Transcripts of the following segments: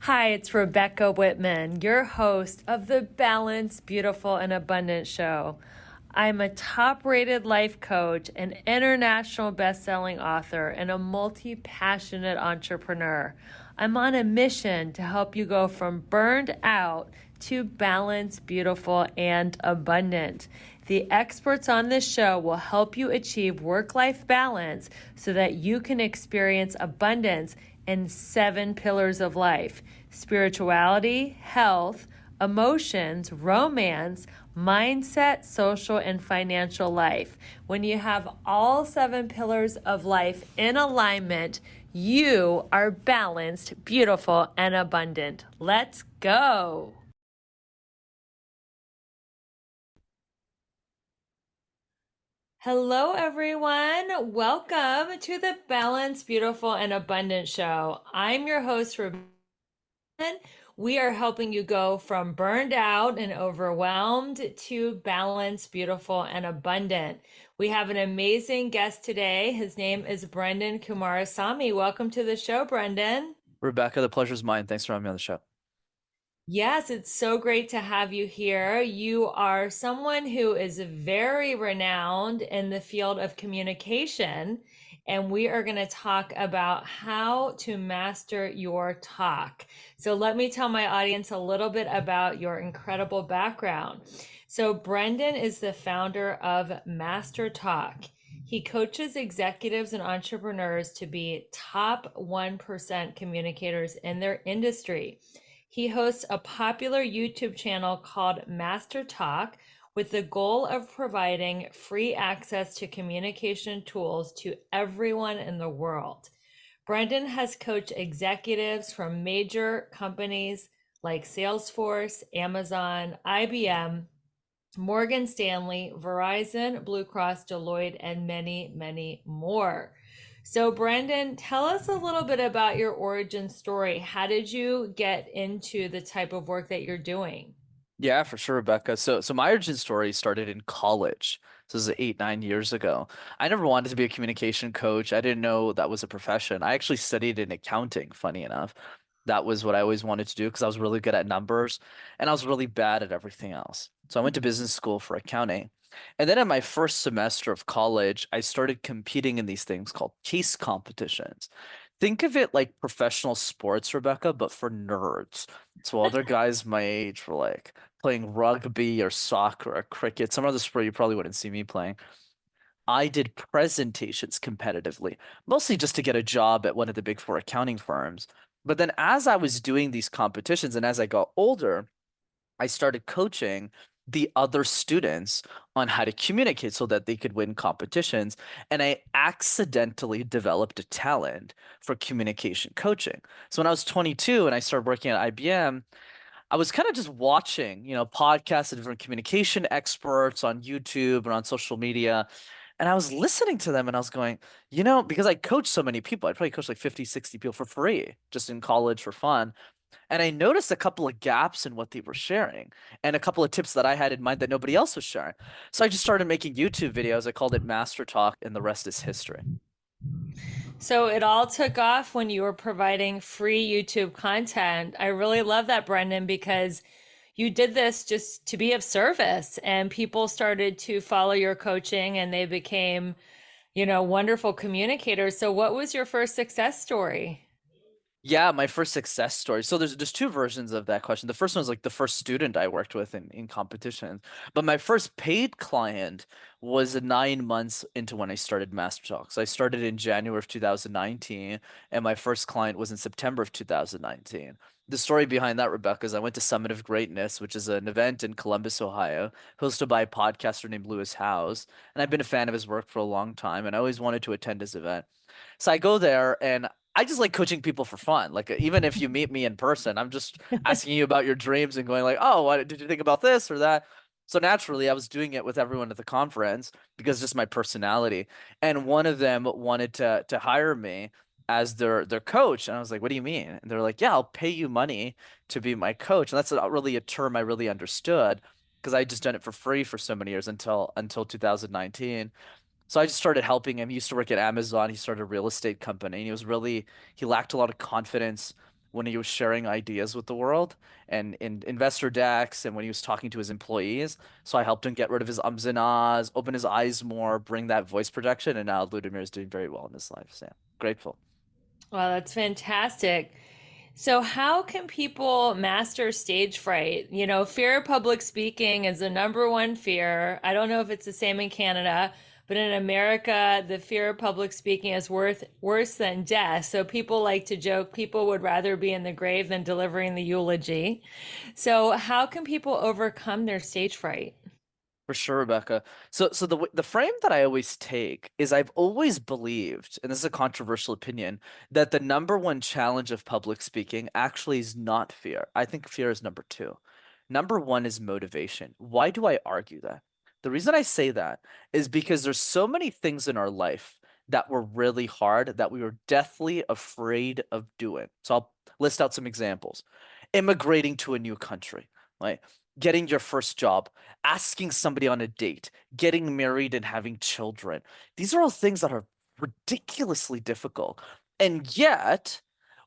Hi, it's Rebecca Whitman, your host of the Balanced, Beautiful, and Abundant Show. I'm a top rated life coach, an international best-selling author, and a multi-passionate entrepreneur. I'm on a mission to help you go from burned out to balanced, beautiful, and abundant. The experts on this show will help you achieve work-life balance so that you can experience abundance in 7 pillars of life: spirituality, health, emotions, romance, mindset, social, and financial life. When you have all 7 pillars of life in alignment, you are balanced, beautiful, and abundant. Let's go. Hello, everyone. Welcome to the Balanced, Beautiful, and Abundant Show. I'm your host, Rebecca. We are helping you go from burned out and overwhelmed to balanced, beautiful, and abundant. We have an amazing guest today. His name is Brenden Kumarasamy. Welcome to the show, Brenden. Rebecca, the pleasure's mine. Thanks for having me on the show. Yes, it's so great to have you here. You are someone who is very renowned in the field of communication, and we are going to talk about how to master your talk. So, let me tell my audience a little bit about your incredible background. So, Brenden is the founder of Master Talk. He coaches executives and entrepreneurs to be top 1% communicators in their industry. He hosts a popular YouTube channel called Master Talk with the goal of providing free access to communication tools to everyone in the world. Brenden has coached executives from major companies like Salesforce, Amazon, IBM, Morgan Stanley, Verizon, Blue Cross, Deloitte, and many, many more. So, Brenden, tell us a little bit about your origin story. How did you get into the type of work that you're doing? Yeah, for sure, Rebecca. So my origin story started in college. So this is 8, 9 years ago. I never wanted to be a communication coach. I didn't know that was a profession. I actually studied in accounting, funny enough. That was what I always wanted to do because I was really good at numbers and I was really bad at everything else. So I went to business school for accounting. And then in my first semester of college, I started competing in these things called case competitions. Think of it like professional sports, Rebecca, but for nerds. So other guys my age were like playing rugby or soccer or cricket, some other sport you probably wouldn't see me playing. I did presentations competitively, mostly just to get a job at one of the big four accounting firms. But then as I was doing these competitions and as I got older, I started coaching the other students on how to communicate so that they could win competitions. And I accidentally developed a talent for communication coaching. So when I was 22 and I started working at IBM, I was kind of just watching, podcasts of different communication experts on YouTube and on social media. And I was listening to them and I was going, because I coached so many people, I probably coached like 50, 60 people for free, just in college for fun. And I noticed a couple of gaps in what they were sharing and a couple of tips that I had in mind that nobody else was sharing. So I just started making YouTube videos. I called it Master Talk, and the rest is history. So, it all took off when you were providing free YouTube content. I really love that, Brenden, because you did this just to be of service, and people started to follow your coaching and they became, wonderful communicators. So, what was your first success story? Yeah, my first success story. So there's two versions of that question. The first one was like the first student I worked with in competitions. But my first paid client was 9 months into when I started Master Talk. So I started in January of 2019, and my first client was in September of 2019. The story behind that, Rebecca, is I went to Summit of Greatness, which is an event in Columbus, Ohio, hosted by a podcaster named Lewis Howes. And I've been a fan of his work for a long time, and I always wanted to attend his event. So I go there and I just like coaching people for fun. Like even if you meet me in person, I'm just asking you about your dreams and going like, "Oh, what did you think about this or that?" So naturally, I was doing it with everyone at the conference because just my personality. And one of them wanted to hire me as their coach, and I was like, "What do you mean?" And they're like, "Yeah, I'll pay you money to be my coach." And that's not really a term I really understood because I just done it for free for so many years until 2019. So I just started helping him. He used to work at Amazon. He started a real estate company. And he lacked a lot of confidence when he was sharing ideas with the world and in investor decks and when he was talking to his employees. So I helped him get rid of his ums and ahs, open his eyes more, bring that voice projection, and now Ludimir is doing very well in his life. So yeah, grateful. Wow, that's fantastic. So, how can people master stage fright? You know, fear of public speaking is the number one fear. I don't know if it's the same in Canada, but in America, the fear of public speaking is worse than death. So, people like to joke people would rather be in the grave than delivering the eulogy. So, how can people overcome their stage fright? For sure, Rebecca. So the frame that I always take is I've always believed, and this is a controversial opinion, that the number one challenge of public speaking actually is not fear. I think fear is number two. Number one is motivation. Why do I argue that? The reason I say that is because there's so many things in our life that were really hard that we were deathly afraid of doing. So I'll list out some examples. Immigrating to a new country, right? Getting your first job, asking somebody on a date, getting married and having children. These are all things that are ridiculously difficult. And yet,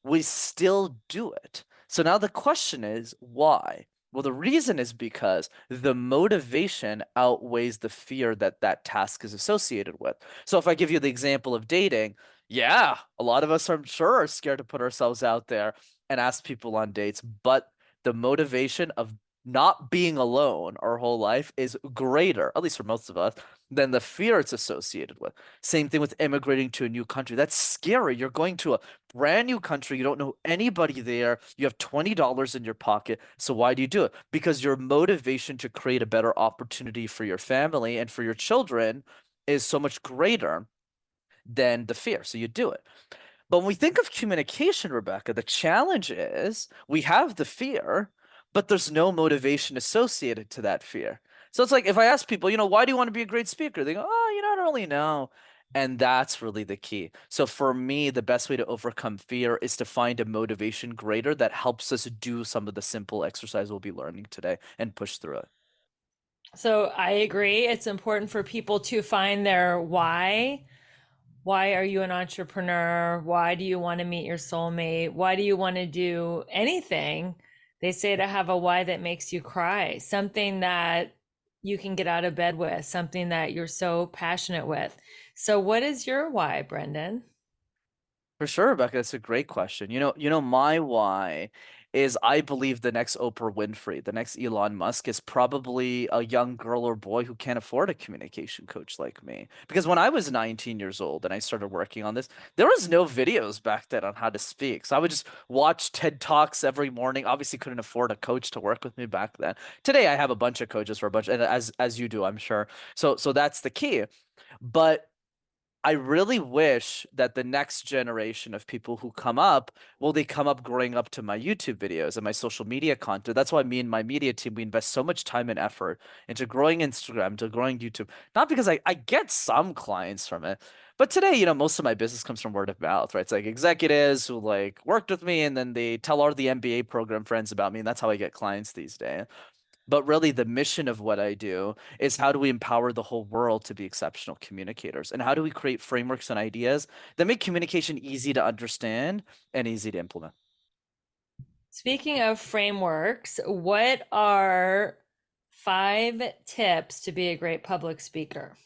we still do it. So now the question is, why? Well, the reason is because the motivation outweighs the fear that that task is associated with. So if I give you the example of dating, yeah, a lot of us, I'm sure, are scared to put ourselves out there and ask people on dates, but the motivation of not being alone our whole life is greater, at least for most of us, than the fear it's associated with. Same thing with immigrating to a new country. That's scary. You're going to a brand new country. You don't know anybody there. You have $20 in your pocket. So why do you do it? Because your motivation to create a better opportunity for your family and for your children is so much greater than the fear. So you do it. But when we think of communication, Rebecca, the challenge is we have the fear, but there's no motivation associated to that fear. So it's like if I ask people, why do you want to be a great speaker? They go, oh, I don't really know. And that's really the key. So for me, the best way to overcome fear is to find a motivation greater that helps us do some of the simple exercise we'll be learning today and push through it. So, I agree. It's important for people to find their why. Why are you an entrepreneur? Why do you want to meet your soulmate? Why do you want to do anything? They say to have a why that makes you cry, something that you can get out of bed with, something that you're so passionate with. So, what is your why, Brenden? For sure, Rebecca, that's a great question. My why is I believe the next Oprah Winfrey, the next Elon Musk is probably a young girl or boy who can't afford a communication coach like me. Because when I was 19 years old and I started working on this, there was no videos back then on how to speak. So I would just watch TED Talks every morning. Obviously couldn't afford a coach to work with me back then. Today I have a bunch of coaches for a bunch, and as you do, I'm sure. So that's the key. But I really wish that the next generation of people who come up, well, they come up growing up to my YouTube videos and my social media content. That's why me and my media team, we invest so much time and effort into growing Instagram, to growing YouTube. Not because I get some clients from it, but today, most of my business comes from word of mouth, right? It's like executives who like worked with me and then they tell all the MBA program friends about me, and that's how I get clients these days. But really, the mission of what I do is how do we empower the whole world to be exceptional communicators? And how do we create frameworks and ideas that make communication easy to understand and easy to implement? Speaking of frameworks, what are 5 tips to be a great public speaker?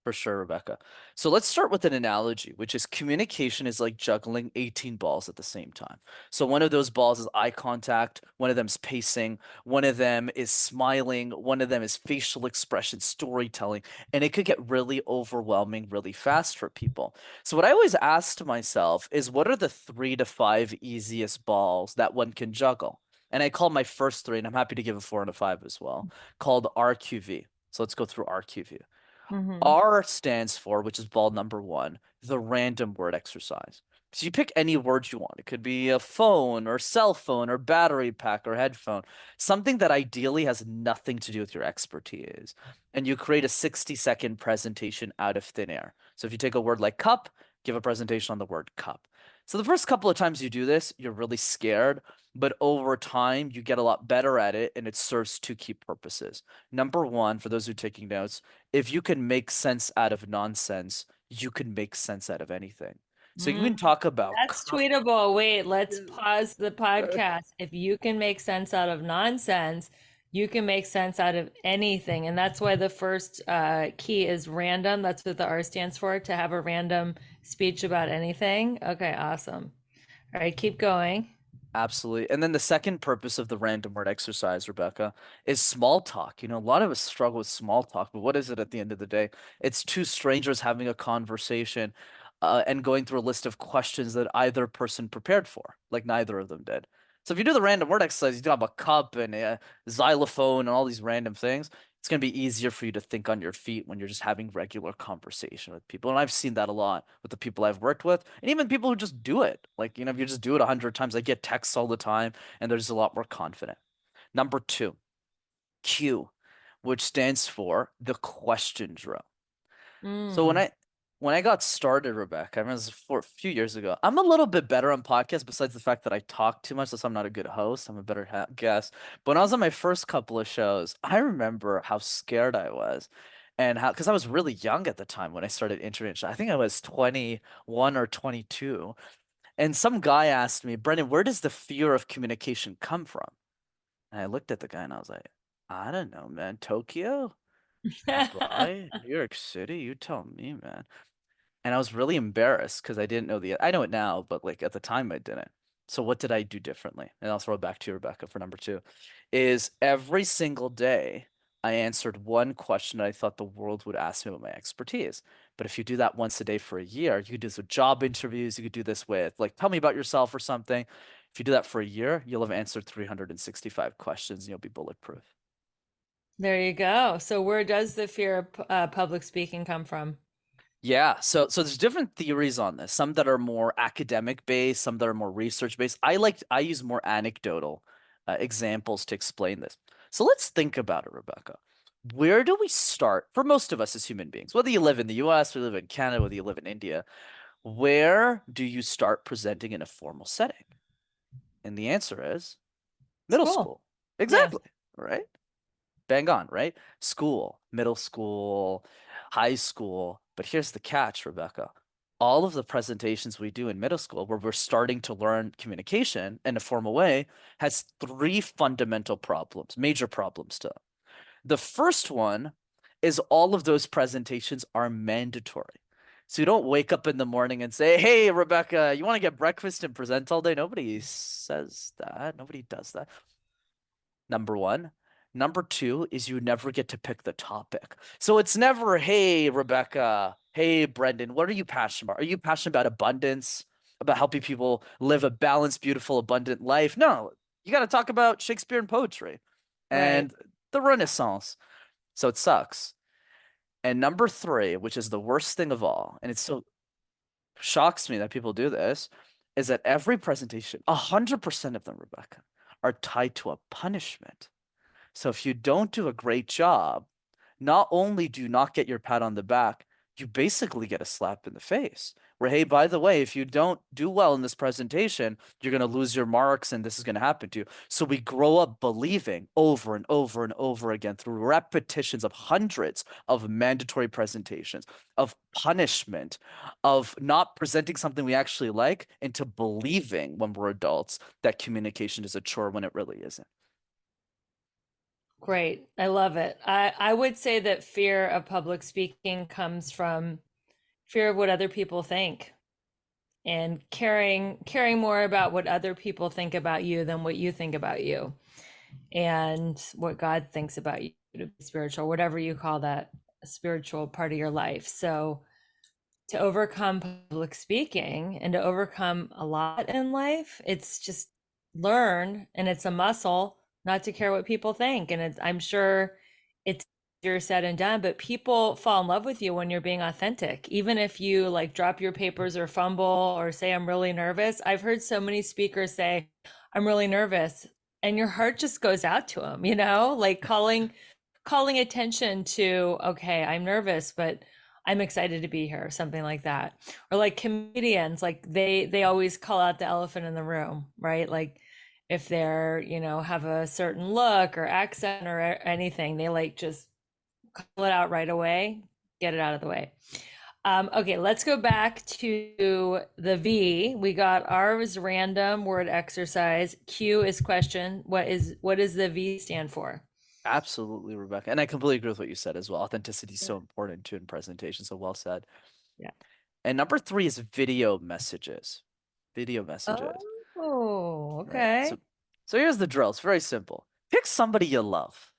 For sure, Rebecca. So let's start with an analogy, which is communication is like juggling 18 balls at the same time. So one of those balls is eye contact, one of them is pacing, one of them is smiling, one of them is facial expression, storytelling, and it could get really overwhelming really fast for people. So what I always ask to myself is what are the 3 to 5 easiest balls that one can juggle? And I call my first three, and I'm happy to give a 4 and a 5 as well, called RQV. So let's go through RQV. Mm-hmm. R stands for, which is ball number one, the random word exercise. So you pick any word you want. It could be a phone or cell phone or battery pack or headphone, something that ideally has nothing to do with your expertise. And you create a 60-second presentation out of thin air. So if you take a word like cup, give a presentation on the word cup. So the first couple of times you do this, you're really scared, but over time you get a lot better at it and it serves two key purposes. Number one, for those who are taking notes, if you can make sense out of nonsense, you can make sense out of anything. So you Mm, can talk about that's tweetable. Wait, let's pause the uh, podcast. If you can make sense out of nonsense, you can make sense out of anything. And that's why the first key is random. That's what the R stands for, to have a random speech about anything. Okay, awesome. All right, keep going. absolutely. And then the second purpose of the random word exercise, Rebecca, is small talk. A lot of us struggle with small talk, but what is it at the end of the day? It's two strangers having a conversation and going through a list of questions that either person prepared for, like neither of them did. So if you do the random word exercise, you do have a cup and a xylophone and all these random things. It's going to be easier for you to think on your feet when you're just having regular conversation with people. And I've seen that a lot with the people I've worked with, and even people who just do it. Like, if you just do it 100 times, I get texts all the time, and they're just a lot more confident. Number two, Q, which stands for the question drill. So when Mm. I got started, Rebecca, I remember this for a few years ago. I'm a little bit better on podcasts, besides the fact that I talk too much, so I'm not a good host. I'm a better guest. But when I was on my first couple of shows, I remember how scared I was, and how because I was really young at the time when I started internet. I think I was 21 or 22, and some guy asked me, Brendan, where does the fear of communication come from? And I looked at the guy and I was like, I don't know, man. Tokyo, Dubai, New York City. You tell me, man. And I was really embarrassed because I didn't know I know it now, but like at the time I didn't. So what did I do differently? And I'll throw it back to you, Rebecca, for number two, is every single day I answered one question that I thought the world would ask me about my expertise. But if you do that once a day for a year, you could do this with job interviews, you could do this with like, tell me about yourself or something. If you do that for a year, you'll have answered 365 questions and you'll be bulletproof. There you go. So where does the fear of public speaking come from? Yeah, so there's different theories on this. Some that are more academic based, some that are more research based. I use more anecdotal examples to explain this. So let's think about it, Rebecca. Where do we start for most of us as human beings? Whether you live in the US, whether you live in Canada, whether you live in India, where do you start presenting in a formal setting? And the answer is middle School. school. Yeah. Exactly, right? Bang on, right? School, middle school, high school. But here's the catch, Rebecca. All of the presentations we do in middle school, where we're starting to learn communication in a formal way, has three fundamental problems, major problems to it. The first one is all of those presentations are mandatory. So you don't wake up in the morning and say, "Hey, Rebecca, you want to get breakfast and present all day?" Nobody says that. Nobody does that. Number one. Number two is you never get to pick the topic. So it's never, hey, Rebecca, hey, Brendan, what are you passionate about? Are you passionate about abundance, about helping people live a balanced, beautiful, abundant life? No, you got to talk about Shakespeare and poetry Right. and the Renaissance. So it sucks. And number three, which is the worst thing of all, and it so shocks me that people do this, is that every presentation, 100% of them, Rebecca, are tied to a punishment. So if you don't do a great job, not only do you not get your pat on the back, you basically get a slap in the face. Where, hey, by the way, if you don't do well in this presentation, you're going to lose your marks and this is going to happen to you. So we grow up believing over and over and over again through repetitions of hundreds of mandatory presentations, of punishment, of not presenting something we actually like, into believing when we're adults that communication is a chore when it really isn't. Great. I love it. I would say that fear of public speaking comes from fear of what other people think, and caring more about what other people think about you than what you think about you, and what God thinks about you, to be spiritual, whatever you call that, a spiritual part of your life. So to overcome public speaking and to overcome a lot in life, it's just learn, and it's a muscle not to care what people think. And I'm sure it's easier said and done, but people fall in love with you when you're being authentic. Even if you like drop your papers or fumble or say, I'm really nervous. I've heard so many speakers say, I'm really nervous. And your heart just goes out to them, like calling attention to, okay, I'm nervous, but I'm excited to be here, something like that. Or like comedians, like they always call out the elephant in the room, right? Like if they're, have a certain look or accent or anything, they like just call it out right away, get it out of the way. Okay, let's go back to the V. We got R was random word exercise. Q is question. What does the V stand for? Absolutely, Rebecca. And I completely agree with what you said as well. Authenticity is so important too in presentation. So well said. Yeah. And number three is video messages. Video messages, Oh, right? okay. So here's the drill. It's very simple. Pick somebody you love.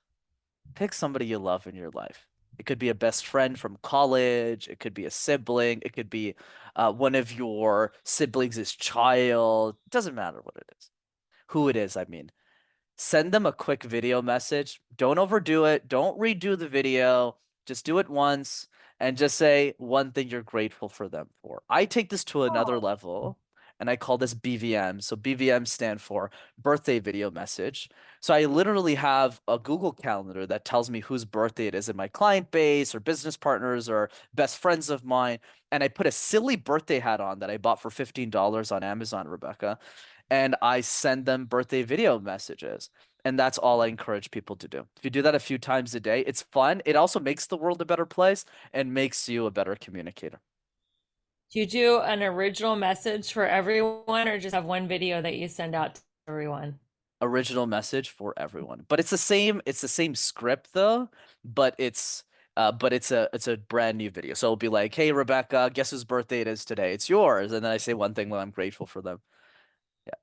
Pick somebody you love in your life. It could be a best friend from college. It could be a sibling. It could be one of your siblings' child. It doesn't matter what it is. Who it is, I mean. Send them a quick video message. Don't overdo it. Don't redo the video. Just do it once and just say one thing you're grateful for them for. I take this to another Oh, level and I call this BVM. So BVM stand for birthday video message. So I literally have a Google Calendar that tells me whose birthday it is in my client base or business partners or best friends of mine. And I put a silly birthday hat on that I bought for $15 on Amazon, Rebecca, and I send them birthday video messages. And that's all I encourage people to do. If you do that a few times a day, it's fun. It also makes the world a better place and makes you a better communicator. do you do an original message for everyone or just have one video that you send out to everyone? Original message for everyone. But it's the same script though, but it's a brand new video. So it'll be like, "Hey Rebecca, guess whose birthday it is today? It's yours." And then I say one thing while I'm grateful for them. Yeah.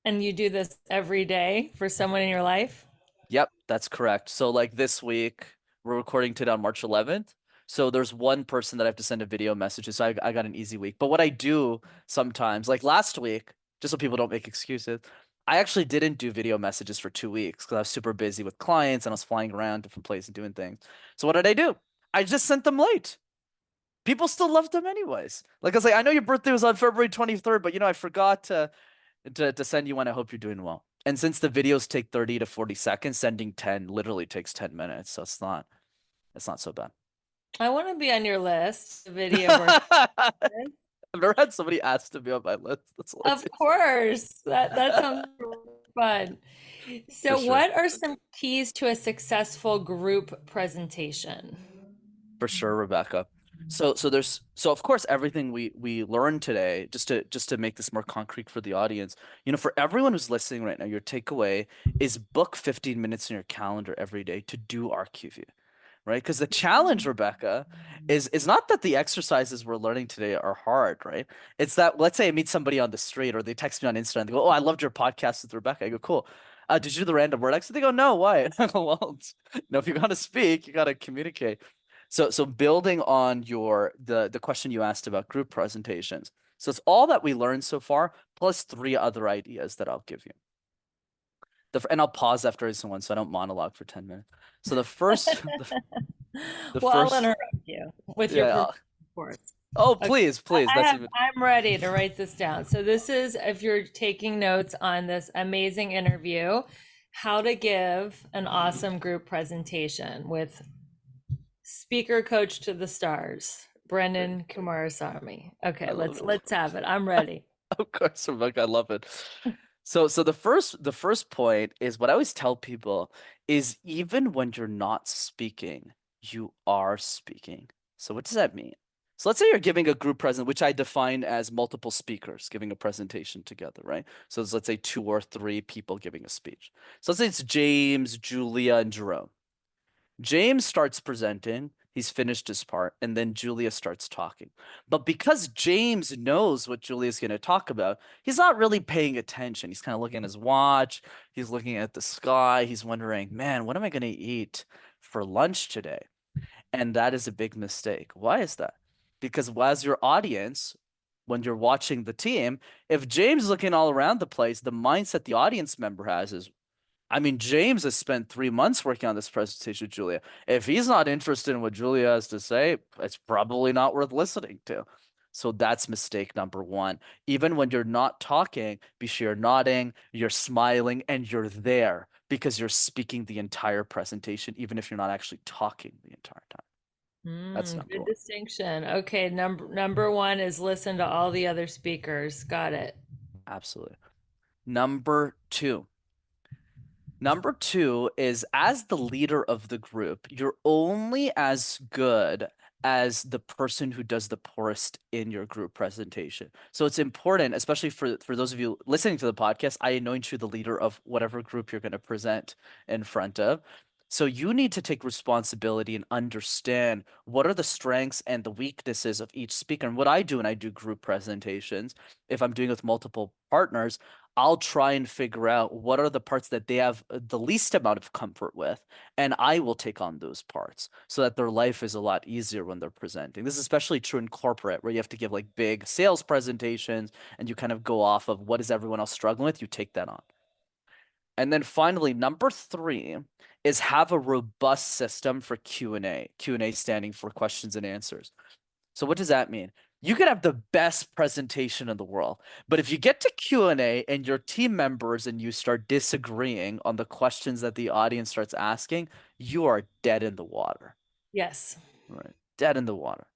And you do this every day for someone in your life? Yep, that's correct. So like this week, we're recording today on March 11th. So there's one person that I have to send a video message to. So I got an easy week. But what I do sometimes, like last week, just so people don't make excuses, I actually didn't do video messages for 2 weeks because I was super busy with clients and I was flying around different places and doing things. So what did I do? I just sent them late. People still loved them anyways. Like I was like, I know your birthday was on February 23rd, but I forgot to send you one. I hope you're doing well. And since the videos take 30 to 40 seconds, sending 10 literally takes 10 minutes. So it's not so bad. I want to be on your list, the video birthday. I've never had somebody ask to be on my list. That's Of hilarious. course. That sounds fun. For So, sure. what are some keys to a successful group presentation? For sure, Rebecca. So of course everything we learned today, just to make this more concrete for the audience, for everyone who's listening right now, your takeaway is book 15 minutes in your calendar every day to do RQV. Right? Because the challenge, Rebecca, is not that the exercises we're learning today are hard, right? It's that let's say I meet somebody on the street or they text me on Instagram, they go, "Oh, I loved your podcast with Rebecca." I go, "Cool. Did you do the random word exercise?" They go, "No, why?" I go, "Well, if you gotta speak, you gotta communicate." So building on the question you asked about group presentations. So it's all that we learned so far, plus three other ideas that I'll give you. And I'll pause after each one so I don't monologue for 10 minutes. So the first the Well, I'll first interrupt you with your yeah. permission, of course. Oh, Okay. please, please. I That's have, even I'm ready to write this down. So this is, if you're taking notes on this amazing interview, how to give an awesome group presentation with speaker coach to the stars, great. Brenden Kumarasamy. I Okay, love let's it. let's have it. I'm ready. Of course, Rebecca, I love it. So the first point is what I always tell people is even when you're not speaking, you are speaking. So what does that mean? So let's say you're giving a group present, which I define as multiple speakers giving a presentation together, right? So let's say two or three people giving a speech. So let's say it's James, Julia, and Jerome. James starts presenting, he's finished his part, and then Julia starts talking. But because James knows what Julia's going to talk about, he's not really paying attention. He's kind of looking at his watch, he's looking at the sky, he's wondering, man, what am I going to eat for lunch today? And that is a big mistake. Why is that? Because as your audience, when you're watching the team, if James is looking all around the place, the mindset the audience member has is, I mean, James has spent 3 months working on this presentation with Julia. If he's not interested in what Julia has to say, it's probably not worth listening to. So that's mistake number one. Even when you're not talking, be sure you're nodding, you're smiling, and you're there because you're speaking the entire presentation, even if you're not actually talking the entire time. That's number Good one. distinction. Okay, number one is listen to all the other speakers. Got it. Absolutely. Number two. Number two is as the leader of the group, you're only as good as the person who does the poorest in your group presentation. So it's important, especially for those of you listening to the podcast, I anoint you the leader of whatever group you're going to present in front of. So you need to take responsibility and understand what are the strengths and the weaknesses of each speaker. And what I do when I do group presentations, if I'm doing it with multiple partners, I'll try and figure out what are the parts that they have the least amount of comfort with, and I will take on those parts so that their life is a lot easier when they're presenting. This is especially true in corporate where you have to give like big sales presentations and you kind of go off of what is everyone else struggling with, you take that on. And then finally, number three is have a robust system for Q&A. Q&A standing for questions and answers. So what does that mean? You could have the best presentation in the world, but if you get to Q&A and your team members and you start disagreeing on the questions that the audience starts asking, you are dead in the water. Yes. Right. Dead in the water.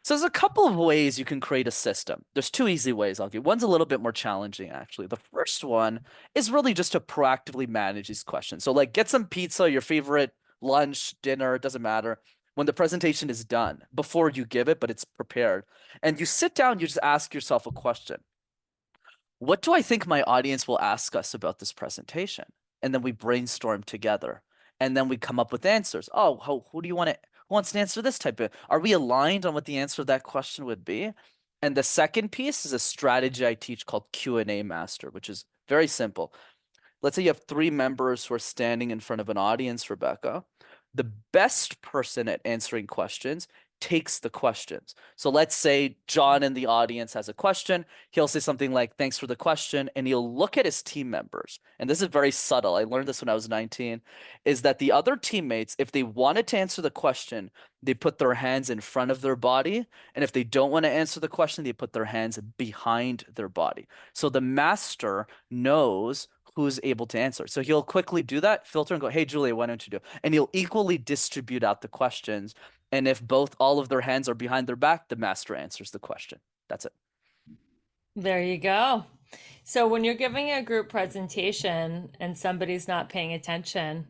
So there's a couple of ways you can create a system. There's two easy ways I'll give. One's a little bit more challenging, actually. The first one is really just to proactively manage these questions. So like get some pizza, your favorite lunch, dinner, it doesn't matter. When the presentation is done, before you give it, but it's prepared. And you sit down, you just ask yourself a question. What do I think my audience will ask us about this presentation? And then we brainstorm together. And then we come up with answers. Oh, who do you want to who wants to answer this type of? Are we aligned on what the answer to that question would be? And the second piece is a strategy I teach called Q&A Master, which is very simple. Let's say you have three members who are standing in front of an audience, Rebecca. The best person at answering questions takes the questions. So let's say John in the audience has a question. He'll say something like, "Thanks for the question." And he'll look at his team members. And this is very subtle. I learned this when I was 19, is that the other teammates, if they wanted to answer the question, they put their hands in front of their body. And if they don't want to answer the question, they put their hands behind their body. So the master knows who's able to answer. So he'll quickly do that, filter and go, "Hey, Julia, why don't you do?" And he'll equally distribute out the questions. And if both all of their hands are behind their back, the master answers the question. That's it. There you go. So when you're giving a group presentation and somebody's not paying attention,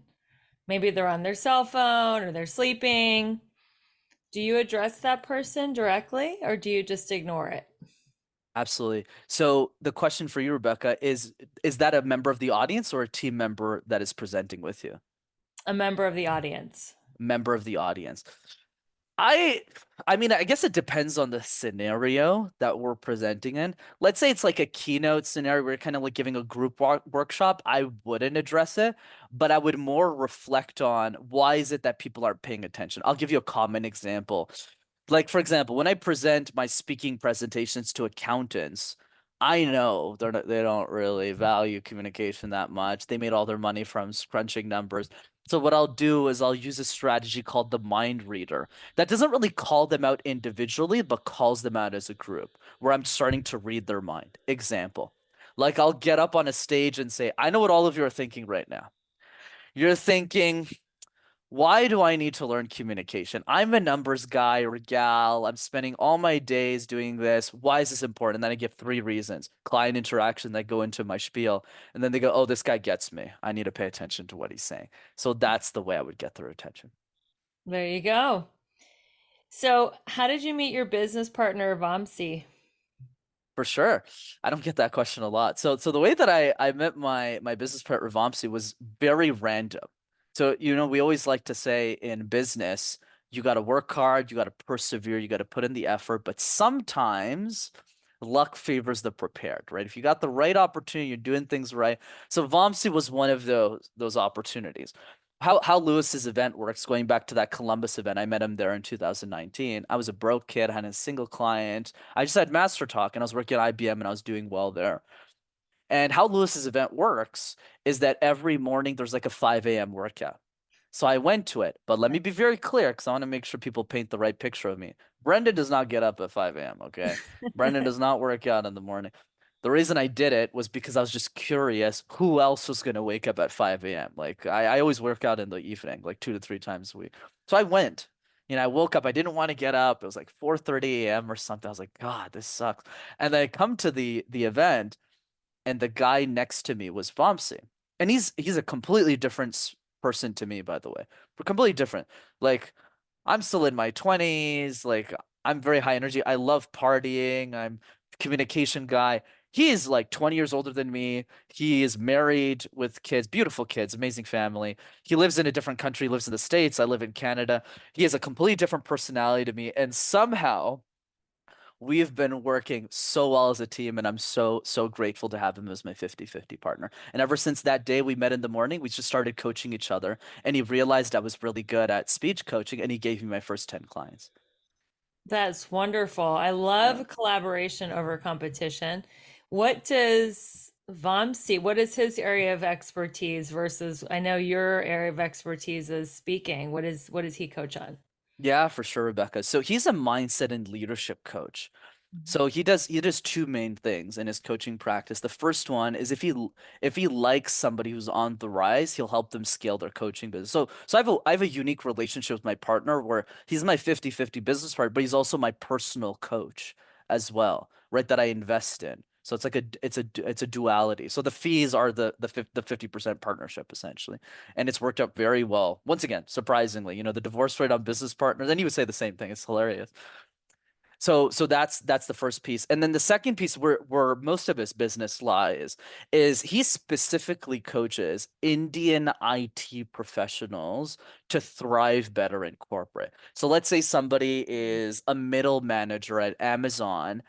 maybe they're on their cell phone or they're sleeping, do you address that person directly or do you just ignore it? Absolutely. So the question for you, Rebecca, is that a member of the audience or a team member that is presenting with you? A member of the audience. Member of the audience. I I mean, I guess it depends on the scenario that we're presenting in. Let's say it's like a keynote scenario where you're kind of like giving a group workshop. I wouldn't address it, but I would more reflect on why is it that people aren't paying attention. I'll give you a common example. Like, for example, when I present my speaking presentations to accountants, I know they don't really value communication that much. They made all their money from scrunching numbers. So what I'll do is I'll use a strategy called the mind reader that doesn't really call them out individually, but calls them out as a group, where I'm starting to read their mind. Example, like I'll get up on a stage and say, "I know what all of you are thinking right now. You're thinking, why do I need to learn communication? I'm a numbers guy or gal. I'm spending all my days doing this. Why is this important?" And then I give three reasons, client interaction that go into my spiel. And then they go, "Oh, this guy gets me. I need to pay attention to what he's saying." So that's the way I would get their attention. There you go. So, how did you meet your business partner, Vamsi? For sure. I don't get that question a lot. So the way that I met my business partner Vamsi was very random. So, we always like to say in business, you got to work hard, you got to persevere, you got to put in the effort, but sometimes luck favors the prepared, right? If you got the right opportunity, you're doing things right. So Vamsi was one of those opportunities. How Lewis's event works, going back to that Columbus event, I met him there in 2019. I was a broke kid, had a single client. I just had Master Talk and I was working at IBM and I was doing well there. And how Lewis's event works is that every morning there's like a 5 a.m. workout. So I went to it, but let me be very clear because I want to make sure people paint the right picture of me. Brenden does not get up at 5 a.m., okay? Brenden does not work out in the morning. The reason I did it was because I was just curious who else was going to wake up at 5 a.m. Like I always work out in the evening, like 2 to 3 times a week. So I went. I woke up. I didn't want to get up. It was like 4:30 a.m. or something. I was like, God, this sucks. And then I come to the event and the guy next to me was Vamsi. And he's a completely different person to me, by the way. We're completely different. Like I'm still in my 20s. Like I'm very high energy. I love partying. I'm a communication guy. He is like 20 years older than me. He is married with kids, beautiful kids, amazing family. He lives in a different country, lives in the States. I live in Canada. He has a completely different personality to me. And somehow we've been working so well as a team, and I'm so grateful to have him as my 50-50 partner. And ever since that day we met in the morning, we just started coaching each other, and he realized I was really good at speech coaching, and he gave me my first 10 clients. That's wonderful. I Yeah. love collaboration over competition. What does Vamsi, what is his area of expertise versus I know your area of expertise is speaking. What does he coach on? Yeah, for sure, Rebecca. So he's a mindset and leadership coach. So he does two main things in his coaching practice. The first one is if he likes somebody who's on the rise, he'll help them scale their coaching business. So I have a unique relationship with my partner where he's my 50-50 business partner, but he's also my personal coach as well, right? That I invest in. So it's a duality. So the fees are the 50% partnership essentially. And it's worked out very well. Once again, surprisingly, the divorce rate on business partners, and he would say the same thing. It's hilarious. So that's the first piece. And then the second piece where most of his business lies is he specifically coaches Indian IT professionals to thrive better in corporate. So let's say somebody is a middle manager at Amazon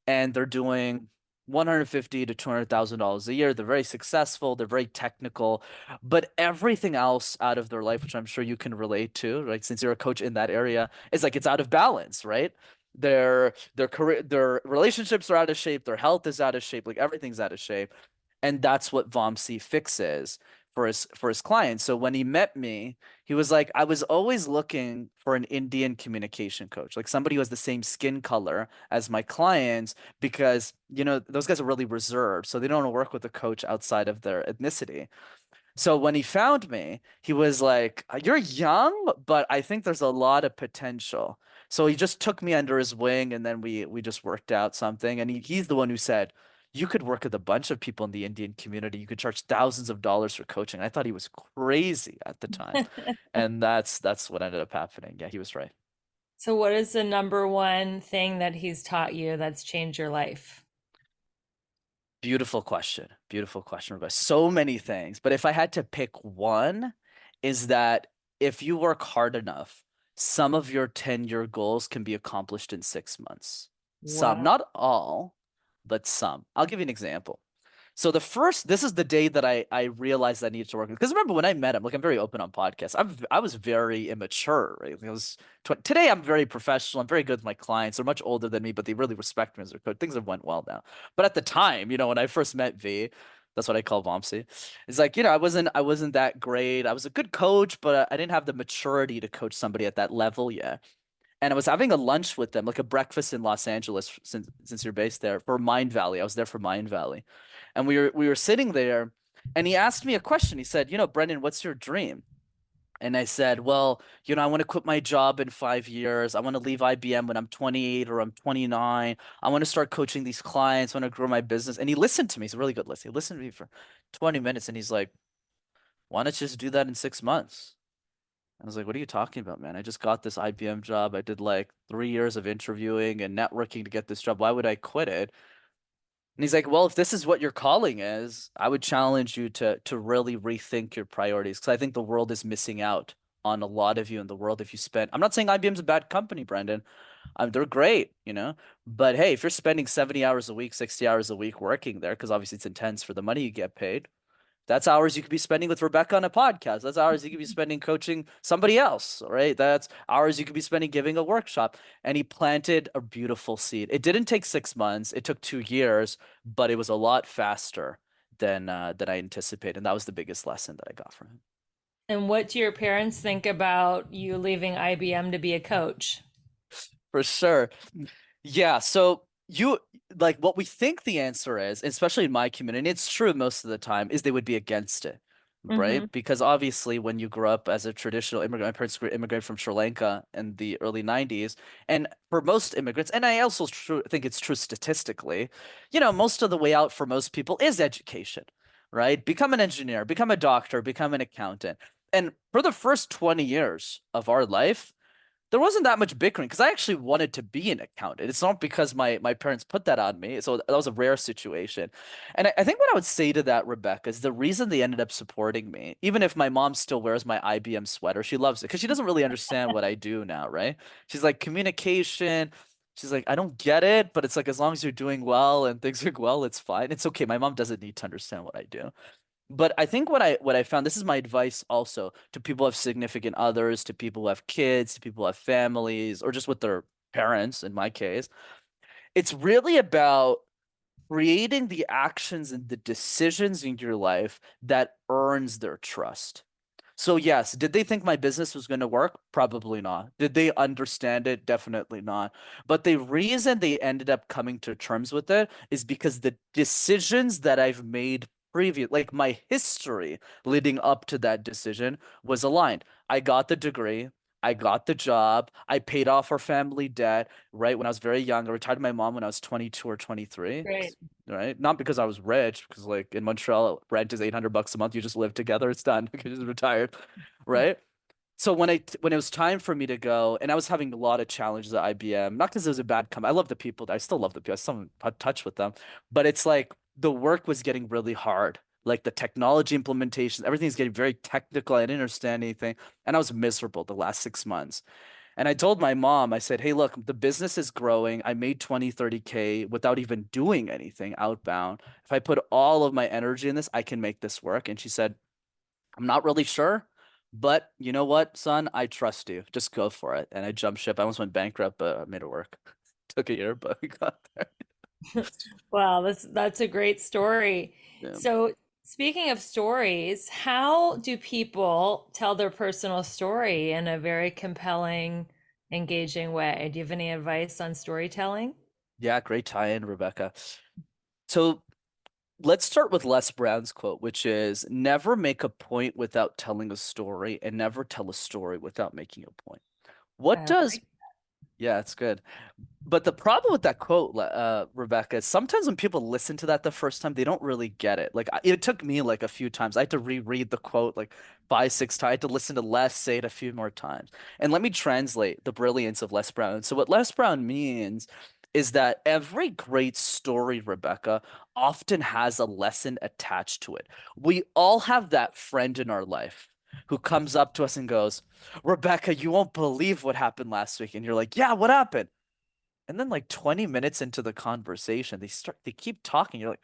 and they're doing 150 to $200,000 a year. They're very successful, they're very technical, but everything else out of their life, which I'm sure you can relate to, right? Since you're a coach in that area, is like it's out of balance, right? Their career, their relationships are out of shape, their health is out of shape, like everything's out of shape. And that's what Vamsi fixes for his clients. So when he met me, he was like, I was always looking for an Indian communication coach, like somebody who has the same skin color as my clients, because those guys are really reserved, so they don't want to work with a coach outside of their ethnicity. So when he found me, he was like, "You're young, but I think there's a lot of potential." So he just took me under his wing, and then we just worked out something. And he's the one who said, "You could work with a bunch of people in the Indian community. You could charge thousands of dollars for coaching." I thought he was crazy at the time, and that's what ended up happening. Yeah, he was right. So what is the number one thing that he's taught you that's changed your life? Beautiful question. Beautiful question, Rebecca. So many things. But if I had to pick one, is that if you work hard enough, some of your 10-year goals can be accomplished in 6 months. Some, Wow. not all, but some. I'll give you an example. So this is the day that I realized I needed to work because remember when I met him, like I'm very open on podcasts. I was very immature, right? Like, today I'm very professional. I'm very good with my clients. They're much older than me, but they really respect me as their coach. Things have went well now. But at the time, when I first met V, that's what I call Vomsi. It's like, I wasn't that great. I was a good coach, but I didn't have the maturity to coach somebody at that level yet. And I was having a lunch with them, like a breakfast in Los Angeles, since you're based there, for Mind Valley. I was there for Mind Valley. And we were sitting there, and he asked me a question. He said, Brenden, what's your dream? And I said, well, I want to quit my job in 5 years. I want to leave IBM when I'm 28 or I'm 29. I want to start coaching these clients. I want to grow my business. And he listened to me. He's a really good listener. He listened to me for 20 minutes, and he's like, why not just do that in 6 months? I was like, what are you talking about, man? I just got this IBM job. I did like 3 years of interviewing and networking to get this job. Why would I quit it? And he's like, well, if this is what your calling is, I would challenge you to really rethink your priorities because I think the world is missing out on a lot of you in the world if you spend. I'm not saying IBM's a bad company, Brenden. They're great. But hey, if you're spending 70 hours a week, 60 hours a week working there, because obviously it's intense for the money you get paid, that's hours you could be spending with Rebecca on a podcast. That's hours you could be spending coaching somebody else, right? That's hours you could be spending giving a workshop. And he planted a beautiful seed. It didn't take 6 months. It took 2 years, but it was a lot faster than I anticipated. And that was the biggest lesson that I got from him. And what do your parents think about you leaving IBM to be a coach? For sure. Yeah, so you like what we think the answer is, especially in my community, it's true most of the time, is they would be against it, Mm-hmm. right? Because obviously when you grow up as a traditional immigrant, my parents immigrated from Sri Lanka in the early 90s, and for most immigrants, and I also think it's true statistically, most of the way out for most people is education, right? Become an engineer, become a doctor, become an accountant. And for the first 20 years of our life, there wasn't that much bickering because I actually wanted to be an accountant. It's not because my parents put that on me. So that was a rare situation. And I think what I would say to that, Rebecca, is the reason they ended up supporting me, even if my mom still wears my IBM sweater, she loves it because she doesn't really understand what I do now, right? She's like, communication. She's like, I don't get it, but it's like as long as you're doing well and things are well, it's fine. It's okay. My mom doesn't need to understand what I do. But I think what I found, this is my advice also to people who have significant others, to people who have kids, to people who have families, or just with their parents, in my case. It's really about creating the actions and the decisions in your life that earns their trust. So yes, did they think my business was going to work? Probably not. Did they understand it? Definitely not. But the reason they ended up coming to terms with it is because the decisions that I've made previous, like my history leading up to that decision was aligned. I got the degree. I got the job. I paid off our family debt, right? When I was very young. I retired my mom when I was 22 or 23, Great. right? Not because I was rich, because like in Montreal, rent is 800 bucks a month. You just live together. It's done. You just retired, right? So when it was time for me to go, and I was having a lot of challenges at IBM, not because it was a bad company. I love the people. I still love the people. I still am in touch with them, but it's like the work was getting really hard. Like the technology implementations, everything's getting very technical. I didn't understand anything, and I was miserable the last 6 months. And I told my mom, I said, hey, look, the business is growing. I made 20, 30K without even doing anything outbound. If I put all of my energy in this, I can make this work. And she said, I'm not really sure, but you know what, son? I trust you. Just go for it. And I jumped ship. I almost went bankrupt, but I made it work. Took a year, but we got there. Wow, that's a great story. Yeah. So, speaking of stories, how do people tell their personal story in a very compelling, engaging way? Do you have any advice on storytelling? Yeah, great tie-in, Rebecca. So let's start with Les Brown's quote, which is never make a point without telling a story and never tell a story without making a point. What I does, like yeah, it's good. But the problem with that quote, Rebecca, is sometimes when people listen to that the first time, they don't really get it. Like it took me like a few times. I had to reread the quote like five, six times. I had to listen to Les say it a few more times. And let me translate the brilliance of Les Brown. So what Les Brown means is that every great story, Rebecca, often has a lesson attached to it. We all have that friend in our life who comes up to us and goes, Rebecca, you won't believe what happened last week. And you're like, yeah, what happened? And then like 20 minutes into the conversation, they keep talking. You're like,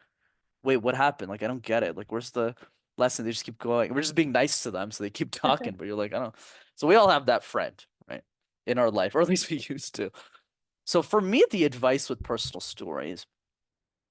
wait, what happened? Like, I don't get it. Like, where's the lesson? They just keep going. We're just being nice to them, so they keep talking, but you're like, I don't. So we all have that friend, right? In our life, or at least we used to. So for me, the advice with personal stories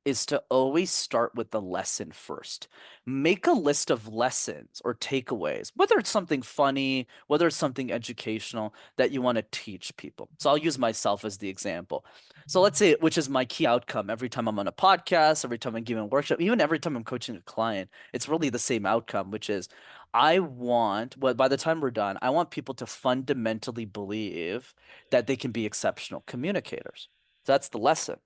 is to always start with the lesson first. Make a list of lessons or takeaways, whether it's something funny, whether it's something educational that you want to teach people. So I'll use myself as the example. So let's say, which is my key outcome every time I'm on a podcast, every time I'm giving a workshop, even every time I'm coaching a client, it's really the same outcome, which is I want, well, by the time we're done, I want people to fundamentally believe that they can be exceptional communicators. So that's the lesson.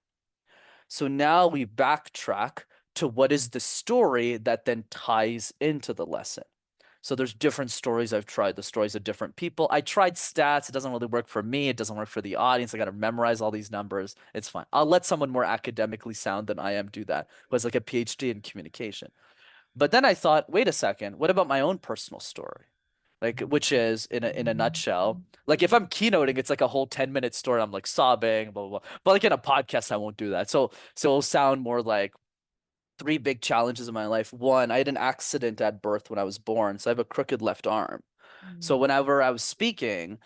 So now we backtrack to what is the story that then ties into the lesson. So there's different stories I've tried, the stories of different people. I tried stats. It doesn't really work for me. It doesn't work for the audience. I got to memorize all these numbers. It's fine. I'll let someone more academically sound than I am do that, who has like a PhD in communication. But then I thought, wait a second, what about my own personal story? Like, which is in a nutshell, like if I'm keynoting, it's like a whole 10-minute story. I'm like sobbing, blah, blah, blah. But like in a podcast, I won't do that. So it'll sound more like three big challenges in my life. One, I had an accident at birth when I was born, so I have a crooked left arm. So that. whenever I was speaking,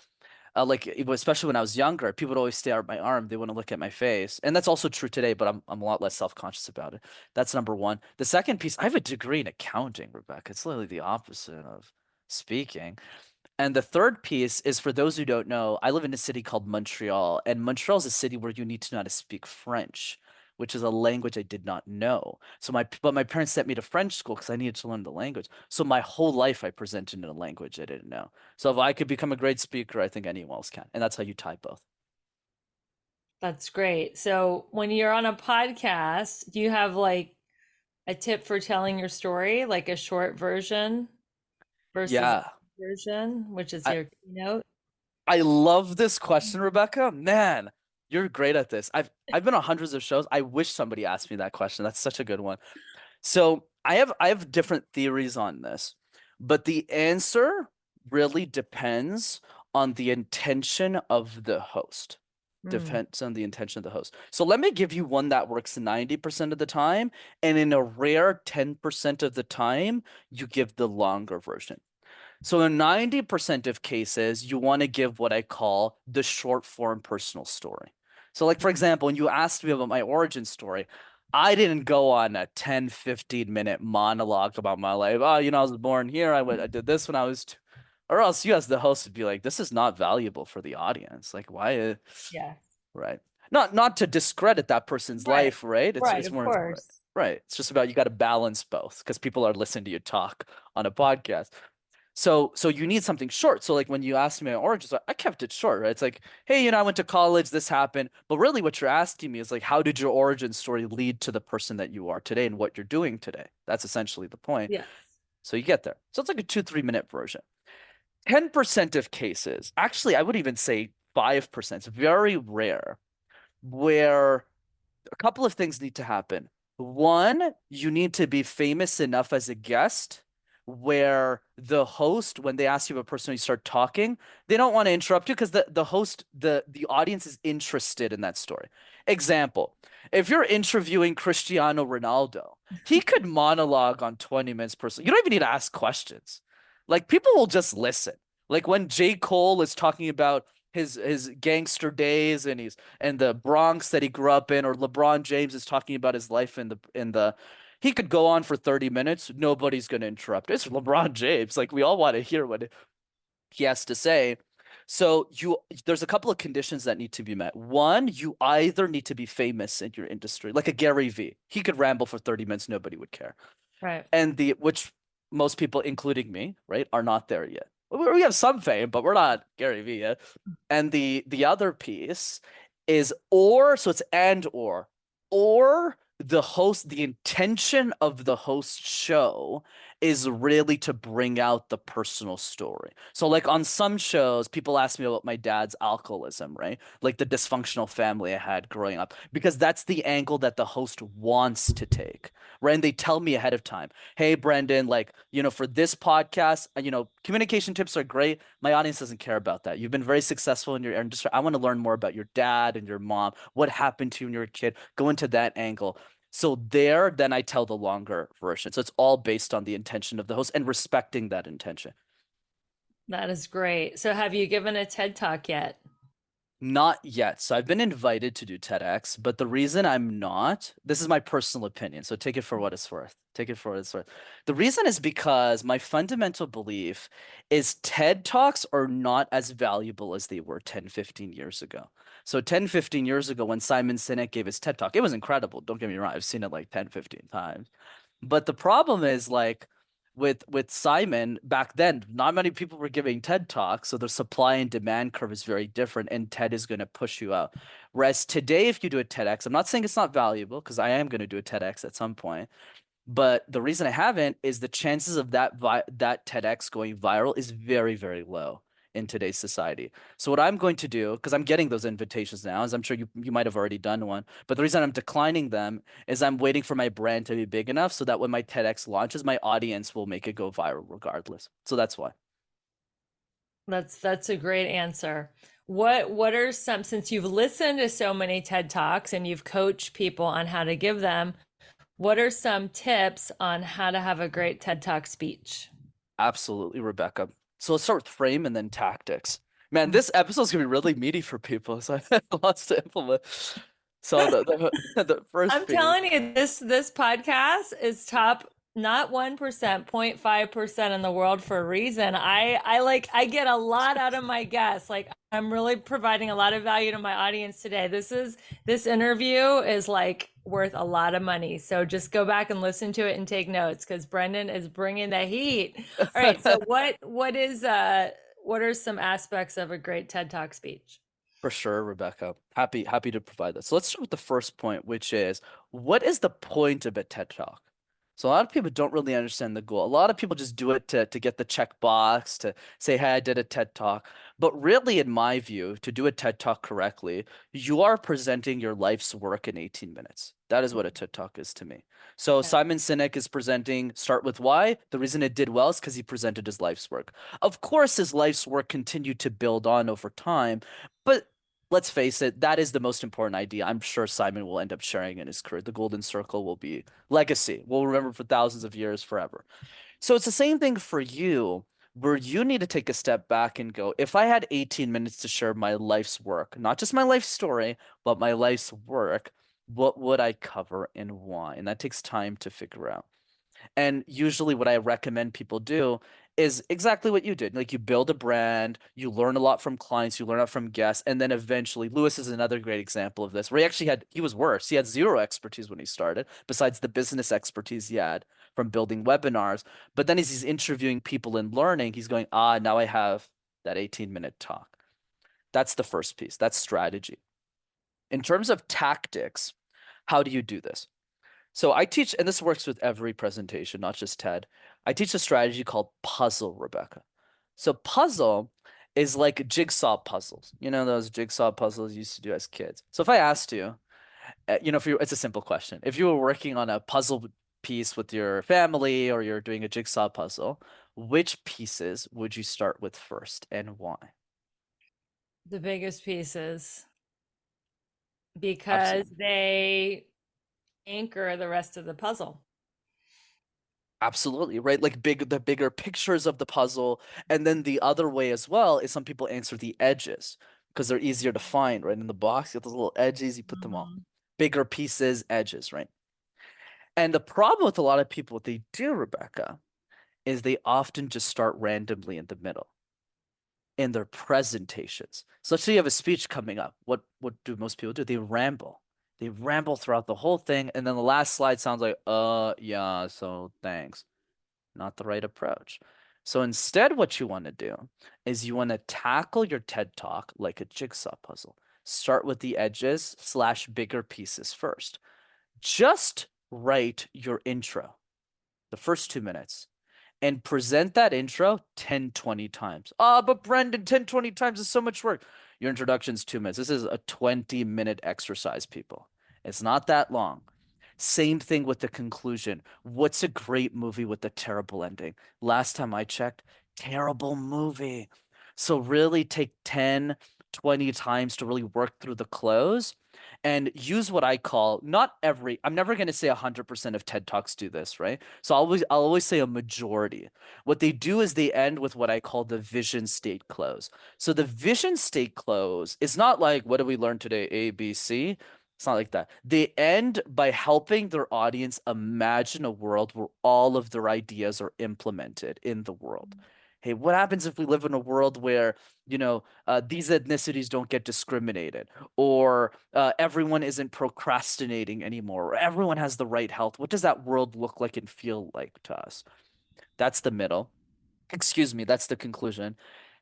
like especially when I was younger, people would always stare at my arm. They wouldn't look at my face, and that's also true today. But I'm a lot less self-conscious about it. That's number one. The second piece, I have a degree in accounting, Rebecca. It's literally the opposite of speaking. And the third piece is for those who don't know, I live in a city called Montreal, and Montreal is a city where you need to know how to speak French, which is a language I did not know. But my parents sent me to French school because I needed to learn the language. So my whole life I presented in a language I didn't know. So if I could become a great speaker, I think anyone else can. And that's how you tie both. That's great. So when you're on a podcast, do you have like a tip for telling your story, like a short version versus a Yeah. long version, which is I, your keynote? I love this question, Rebecca. Man, you're great at this. I've been on hundreds of shows. I wish somebody asked me that question. That's such a good one. So I have different theories on this, but the answer really depends on the intention of the host. Mm, Depends on the intention of the host. So let me give you one that works 90% of the time, and in a rare 10% of the time, you give the longer version. So in 90% of cases, you want to give what I call the short form personal story. So like for mm, example, when you asked me about my origin story, I didn't go on a 10, 15-minute monologue about my life. Oh, I was born here. I did this when I was two. Or else you as the host would be like, this is not valuable for the audience. Like why yes. right. Not to discredit that person's Right. life, right? It's Right. it's Of more right. course. Right. It's just about you got to balance both because people are listening to you talk on a podcast. So you need something short. So like when you asked me my origins, I kept it short, right? It's like, hey, I went to college, this happened. But really what you're asking me is like, how did your origin story lead to the person that you are today and what you're doing today? That's essentially the point. Yes. So you get there. So it's like a 2, 3 minute version. 10% of cases, actually, I would even say 5%, it's very rare, where a couple of things need to happen. One, you need to be famous enough as a guest where the host, when they ask you a person, you start talking, they don't want to interrupt you because the host, the audience is interested in that story. Example, if you're interviewing Cristiano Ronaldo, he could monologue on 20 minutes per. You don't even need to ask questions. Like people will just listen. Like when J. Cole is talking about his gangster days and the Bronx that he grew up in, or LeBron James is talking about his life in the he could go on for 30 minutes. Nobody's going to interrupt. It's LeBron James. Like we all want to hear what he has to say. So there's a couple of conditions that need to be met. One, you either need to be famous in your industry, like a Gary Vee. He could ramble for 30 minutes, nobody would care. Right. And the which most people, including me, right, are not there yet. We have some fame, but we're not Gary Vee yet. And the other piece is so it's and or the intention of the host show is really to bring out the personal story. So like on some shows, people ask me about my dad's alcoholism, right? Like the dysfunctional family I had growing up, because that's the angle that the host wants to take, right? And they tell me ahead of time, hey, Brenden, like, for this podcast, communication tips are great. My audience doesn't care about that. You've been very successful in your industry. I want to learn more about your dad and your mom. What happened to you when you were a kid? Go into that angle. So then I tell the longer version. So it's all based on the intention of the host and respecting that intention. That is great. So have you given a TED Talk yet? Not yet. So I've been invited to do TEDx, but the reason I'm not, this is my personal opinion. So take it for what it's worth. Take it for what it's worth. The reason is because my fundamental belief is TED Talks are not as valuable as they were 10, 15 years ago. So 10, 15 years ago, when Simon Sinek gave his TED Talk, it was incredible. Don't get me wrong. I've seen it like 10, 15 times. But the problem is like with Simon back then, not many people were giving TED Talks, so the supply and demand curve is very different, and TED is going to push you out. Whereas today, if you do a TEDx, I'm not saying it's not valuable because I am going to do a TEDx at some point, but the reason I haven't is the chances of that TEDx going viral is very, very low in today's society. So what I'm going to do, because I'm getting those invitations now, as I'm sure you might have already done one, but the reason I'm declining them is I'm waiting for my brand to be big enough so that when my TEDx launches, my audience will make it go viral regardless. So that's why. That's a great answer. What are some, since you've listened to so many TED Talks and you've coached people on how to give them, what are some tips on how to have a great TED Talk speech? Absolutely, Rebecca. So let's start with frame and then tactics. Man, this episode's gonna be really meaty for people, so I have lots to implement. So the first I'm piece. telling you, this podcast is top not 1%, 0.5% in the world for a reason. I get a lot out of my guests. Like I'm really providing a lot of value to my audience today. This interview is like worth a lot of money. So just go back and listen to it and take notes because Brenden is bringing the heat. All right. So what are some aspects of a great TED Talk speech? For sure, Rebecca. Happy to provide that. So let's start with the first point, which is what is the point of a TED Talk? So a lot of people don't really understand the goal. A lot of people just do it to get the check box, to say, hey, I did a TED Talk. But really, in my view, to do a TED Talk correctly, you are presenting your life's work in 18 minutes. That is what a TED Talk is to me. So Okay. Simon Sinek is presenting Start With Why. The reason it did well is because he presented his life's work. Of course, his life's work continued to build on over time, but let's face it, that is the most important idea. I'm sure Simon will end up sharing in his career. The golden circle will be legacy. We'll remember for thousands of years forever. So it's the same thing for you, where you need to take a step back and go, if I had 18 minutes to share my life's work, not just my life story, but my life's work, what would I cover and why? And that takes time to figure out. And usually, what I recommend people do is exactly what you did. Like you build a brand, you learn a lot from clients, you learn a lot from guests, and then eventually, Lewis is another great example of this, where he was worse. He had zero expertise when he started, besides the business expertise he had from building webinars. But then as he's interviewing people and learning, he's going, now I have that 18-minute talk. That's the first piece. That's strategy. In terms of tactics, how do you do this? So I teach, and this works with every presentation, not just TED. I teach a strategy called puzzle, Rebecca. So puzzle is like jigsaw puzzles. You know those jigsaw puzzles you used to do as kids. So if I asked you, if you, it's a simple question. If you were working on a puzzle piece with your family or you're doing a jigsaw puzzle, which pieces would you start with first and why? The biggest pieces, because Absolutely. they anchor the rest of the puzzle. Absolutely, right? Like the bigger pictures of the puzzle. And then the other way as well is some people answer the edges because they're easier to find, right? In the box, you have those little edges, you put them all. Mhm. Bigger pieces, edges, right? And the problem with a lot of people, what they do, Rebecca, is they often just start randomly in the middle in their presentations. So let's say you have a speech coming up. What do most people do? They ramble. They ramble throughout the whole thing, and then the last slide sounds like, yeah, so thanks. Not the right approach. So instead, what you want to do is you want to tackle your TED Talk like a jigsaw puzzle. Start with the edges slash bigger pieces first. Just write your intro, the first 2 minutes, and present that intro 10, 20 times. But Brenden, 10, 20 times is so much work. Your introduction's 2 minutes. This is a 20-minute exercise, people. It's not that long. Same thing with the conclusion. What's a great movie with a terrible ending? Last time I checked, terrible movie. So really take 10, 20 times to really work through the close and use what I call not every, I'm never going to say 100% of TED Talks do this, right? So I'll always say a majority. What they do is they end with what I call the vision state close. So the vision state close is not like, what did we learn today? A, B, C. It's not like that. They end by helping their audience imagine a world where all of their ideas are implemented in the world. Hey, what happens if we live in a world where, these ethnicities don't get discriminated, or everyone isn't procrastinating anymore, or everyone has the right health? What does that world look like and feel like to us? That's the middle. Excuse me, that's the conclusion.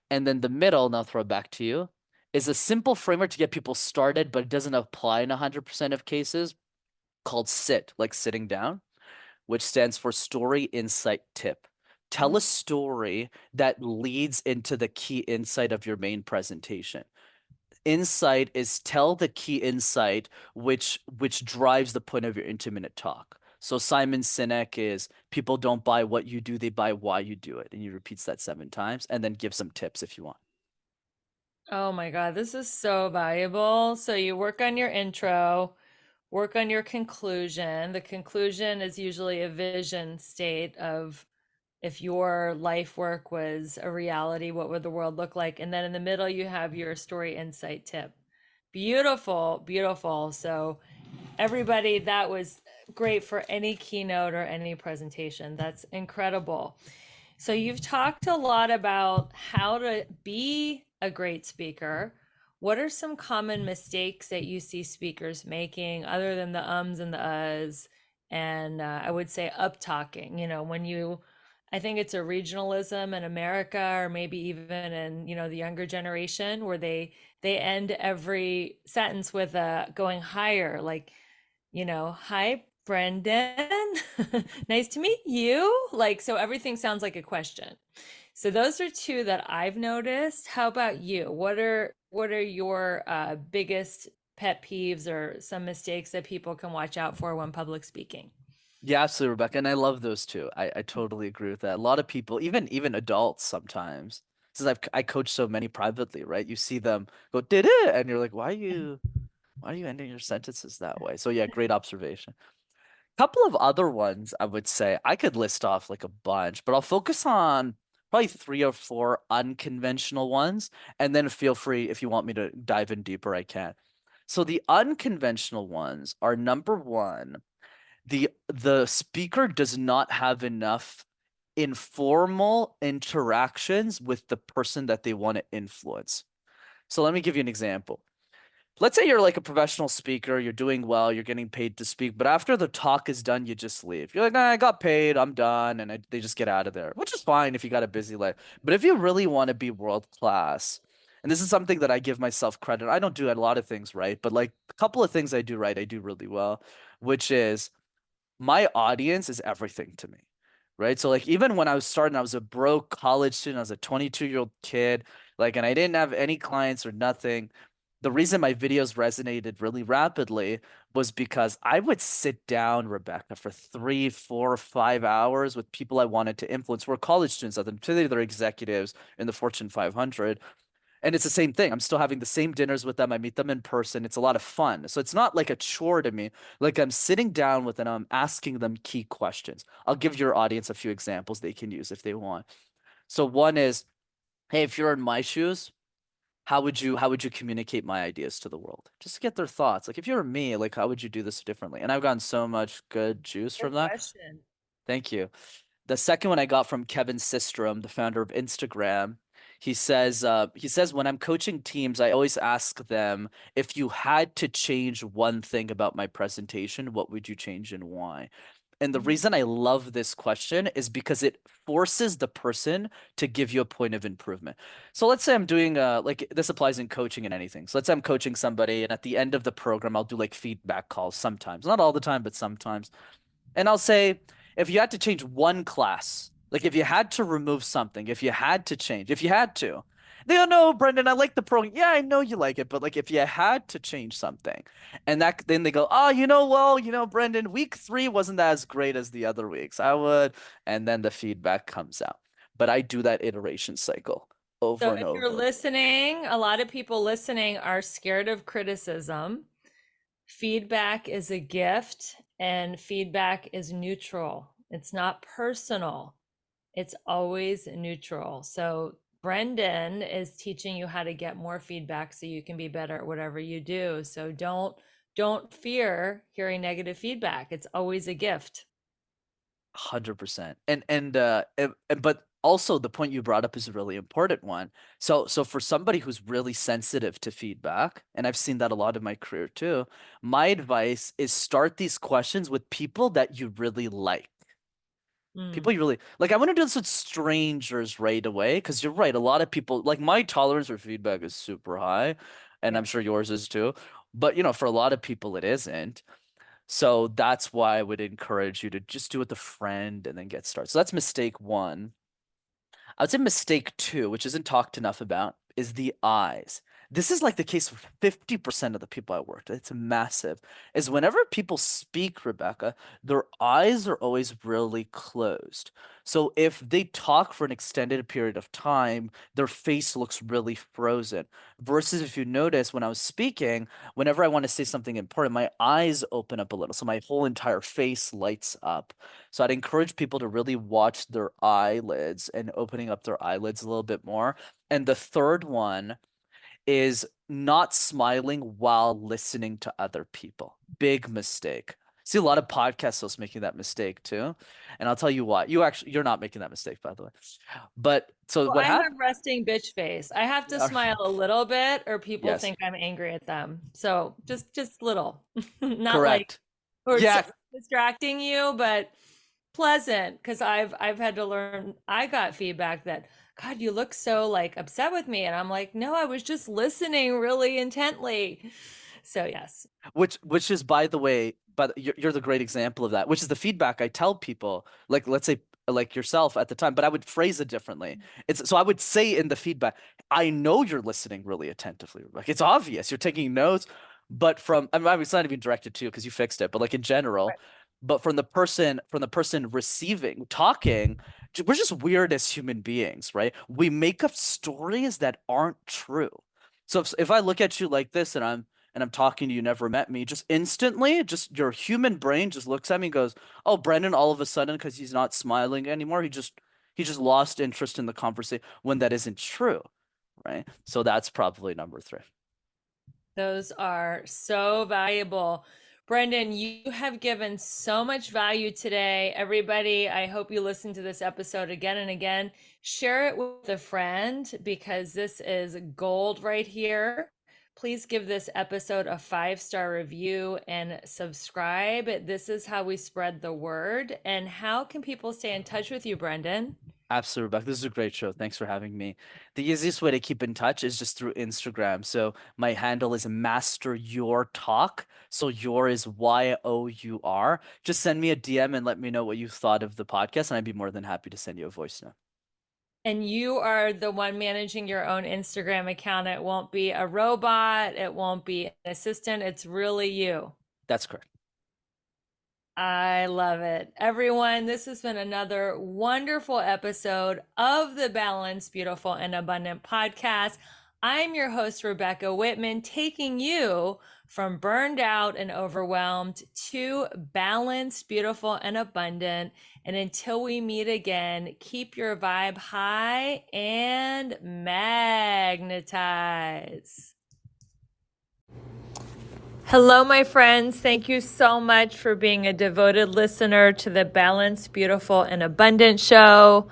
And then the middle, now throw it back to you, is a simple framework to get people started, but it doesn't apply in 100% of cases, called SIT, like sitting down, which stands for story, insight, tip. Tell a Mm. story that leads into the key insight of your main presentation. Insight is tell the key insight which drives the point of your intimate talk. So Simon Sinek is people don't buy what you do, they buy why you do it. And he repeats that 7 times and then give some tips if you want. Oh my God, this is so valuable. So you work on your intro, work on your conclusion. The conclusion is usually a vision state of if your life work was a reality, what would the world look like? And then in the middle, you have your story insight tip. Beautiful, beautiful. So everybody, that was great for any keynote or any presentation. That's incredible. So you've talked a lot about how to be a great speaker. What are some common mistakes that you see speakers making other than the ums and the uhs? And I would say up talking, when I think it's a regionalism in America or maybe even in, the younger generation where they end every sentence with a going higher, like, hi Brenden, nice to meet you. Like, so everything sounds like a question. So those are two that I've noticed. How about you? What are your biggest pet peeves or some mistakes that people can watch out for when public speaking? Yeah, absolutely, Rebecca. And I love those two. I totally agree with that. A lot of people, even adults sometimes, since I coach so many privately, right? You see them go, did it? And you're like, why are you ending your sentences that way? So yeah, great observation. Couple of other ones I would say I could list off like a bunch, but I'll focus on probably three or four unconventional ones, and then feel free if you want me to dive in deeper, I can. So the unconventional ones are number one, the speaker does not have enough informal interactions with the person that they want to influence. So let me give you an example. Let's say you're like a professional speaker, you're doing well, you're getting paid to speak, but after the talk is done, you just leave. You're like, "Nah, I got paid, I'm done," and they just get out of there, which is fine if you got a busy life. But if you really want to be world class, and this is something that I give myself credit, I don't do a lot of things right, but like a couple of things I do right, I do really well, which is my audience is everything to me. Right. So like even when I was starting, I was a broke college student, I was a 22-year-old kid, like, and I didn't have any clients or nothing. The reason my videos resonated really rapidly was because I would sit down, Rebecca, for 3, 4, 5 hours with people I wanted to influence. We're college students at them, today they're executives in the Fortune 500. And it's the same thing. I'm still having the same dinners with them. I meet them in person. It's a lot of fun. So it's not like a chore to me. Like I'm sitting down with them, I'm asking them key questions. I'll give your audience a few examples they can use if they want. So one is, hey, if you're in my shoes, how would you communicate my ideas to the world? Just to get their thoughts. Like if you're me, like how would you do this differently? And I've gotten so much good juice Good from that. question. Thank you. The second one I got from Kevin Systrom, the founder of Instagram. He says when I'm coaching teams, I always ask them, if you had to change one thing about my presentation, what would you change and why? And the Mhm. reason I love this question is because it forces the person to give you a point of improvement. So let's say I'm doing like this applies in coaching and anything. So let's say I'm coaching somebody, and at the end of the program, I'll do like feedback calls sometimes. Not all the time, but sometimes. And I'll say, if you had to change one class, like if you had to remove something, if you had to change, if you had to, they go, no, Brendan, I like the program. Yeah, I know you like it, but like if you had to change something, and that then they go, oh, Brendan, week 3 wasn't as great as the other weeks. I would, and then the feedback comes out. But I do that iteration cycle So over and if you're over. listening, a lot of people listening are scared of criticism. Feedback is a gift, and feedback is neutral. It's not personal. It's always neutral. So Brendan is teaching you how to get more feedback so you can be better at whatever you do. So don't fear hearing negative feedback. It's always a gift. 100%. But also the point you brought up is a really important one. So for somebody who's really sensitive to feedback, and I've seen that a lot in my career too, my advice is start these questions with people that you really like. Mm, People you really like. I want to do this with strangers right away because you're right. A lot of people like my tolerance for feedback is super high, and yeah. I'm sure yours is too. But for a lot of people it isn't. So that's why I would encourage you to just do it with a friend and then get started. So that's mistake one. I would say mistake two, which isn't talked enough about, is the eyes. This is like the case with 50% of the people I worked with. It's massive. Is whenever people speak, Rebecca, their eyes are always really closed. So if they talk for an extended period of time, their face looks really frozen. Versus if you notice when I was speaking, whenever I want to say something important, my eyes open up a little. So my whole entire face lights up. So I'd encourage people to really watch their eyelids and opening up their eyelids a little bit more. And the third one is not smiling while listening to other people. Big mistake. See a lot of podcast hosts making that mistake too. And I'll tell you why. You're not making that mistake, by the way. But so Well, what I have happened? resting bitch face. I have to Yeah. smile a little bit or people Yes, think I'm angry at them. So just little. Not like correct. or Yeah, distracting you, but pleasant because I've had to learn. I got feedback that God, you look so like upset with me, and I'm like, no, I was just listening really intently. So yes. Which is, by the way, but you're the great example of that, which is the feedback I tell people, like let's say like yourself at the time, but I would phrase it differently. It's so I would say in the feedback, I know you're listening really attentively. Like it's obvious you're taking notes, but I mean, it's not even directed to you because you fixed it, but like in general, but from the person receiving, talking, we're just weird as human beings, right? We make up stories that aren't true. So if I look at you like this and I'm talking to you, never met me, just instantly, just your human brain just looks at me and goes, "Oh, Brenden, all of a sudden, because he's not smiling anymore, he just lost interest in the conversation," when that isn't true, right? So that's probably number three. Those are so valuable. Brenden, you have given so much value today. Everybody, I hope you listen to this episode again and again. Share it with a friend because this is gold right here. Please give this episode a 5-star review and subscribe. This is how we spread the word. And how can people stay in touch with you, Brenden? Absolutely, Rebecca. This is a great show. Thanks for having me. The easiest way to keep in touch is just through Instagram. So my handle is Master Your Talk. So your is YOUR. Just send me a DM and let me know what you thought of the podcast, and I'd be more than happy to send you a voice note. And you are the one managing your own Instagram account. It won't be a robot, it won't be an assistant. It's really you. That's correct. I love it. Everyone, this has been another wonderful episode of the Balanced, Beautiful, and Abundant podcast. I'm your host, Rebecca Whitman, taking you from burned out and overwhelmed to balanced, beautiful, and abundant. And until we meet again, keep your vibe high and magnetize. Hello, my friends. Thank you so much for being a devoted listener to the Balanced, Beautiful, and Abundant show.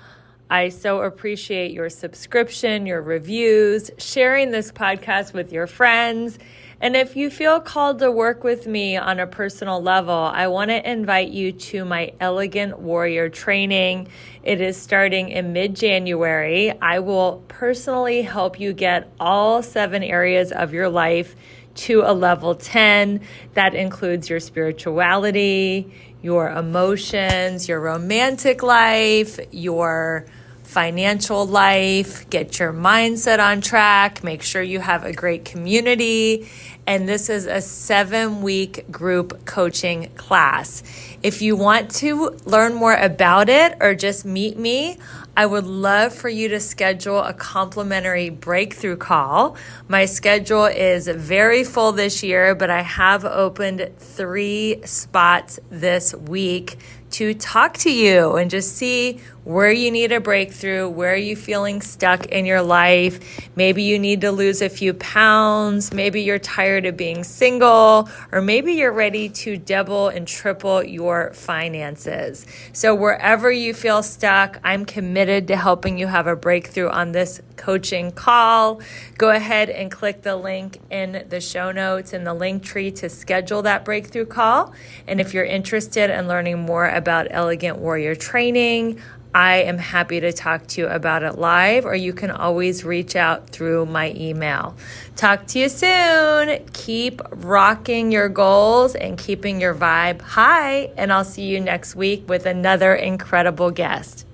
I so appreciate your subscription, your reviews, sharing this podcast with your friends. And if you feel called to work with me on a personal level, I want to invite you to my Elegant Warrior training. It is starting in mid-January. I will personally help you get all 7 areas of your life to a level 10. That includes your spirituality, your emotions, your romantic life, your financial life, get your mindset on track, make sure you have a great community. And this is a 7-week group coaching class. If you want to learn more about it or just meet me, I would love for you to schedule a complimentary breakthrough call. My schedule is very full this year, but I have opened 3 spots this week to talk to you and just see where you need a breakthrough, where are you feeling stuck in your life. Maybe you need to lose a few pounds. Maybe you're tired of being single, or maybe you're ready to double and triple your finances. So wherever you feel stuck, I'm committed to helping you have a breakthrough on this coaching call. Go ahead and click the link in the show notes in the link tree to schedule that breakthrough call. And if you're interested in learning more about Elegant Warrior training, I am happy to talk to you about it live, or you can always reach out through my email. Talk to you soon. Keep rocking your goals and keeping your vibe high, and I'll see you next week with another incredible guest.